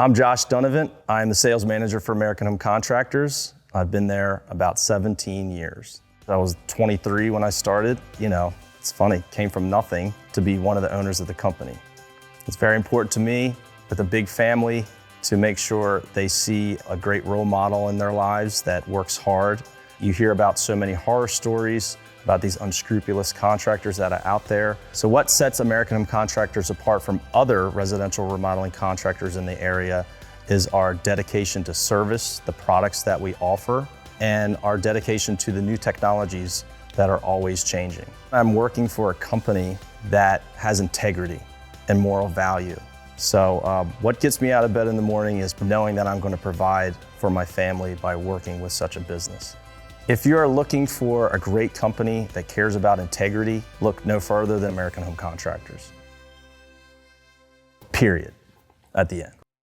I'm Josh Dunevant. I'm the sales manager for American Home Contractors. I've been there about 17 years. I was 23 when I started. You know, it's funny, came from nothing to be one of the owners of the company. It's very important to me, with a big family, to make sure they see a great role model in their lives that works hard. You hear about so many horror stories about these unscrupulous contractors that are out there. So what sets American Home Contractors apart from other residential remodeling contractors in the area is our dedication to service, the products that we offer, and our dedication to the new technologies that are always changing. I'm working for a company that has integrity and moral value. So what gets me out of bed in the morning is knowing that I'm going to provide for my family by working with such a business. If you're looking for a great company that cares about integrity, look no further than American Home Contractors. Period. At the end.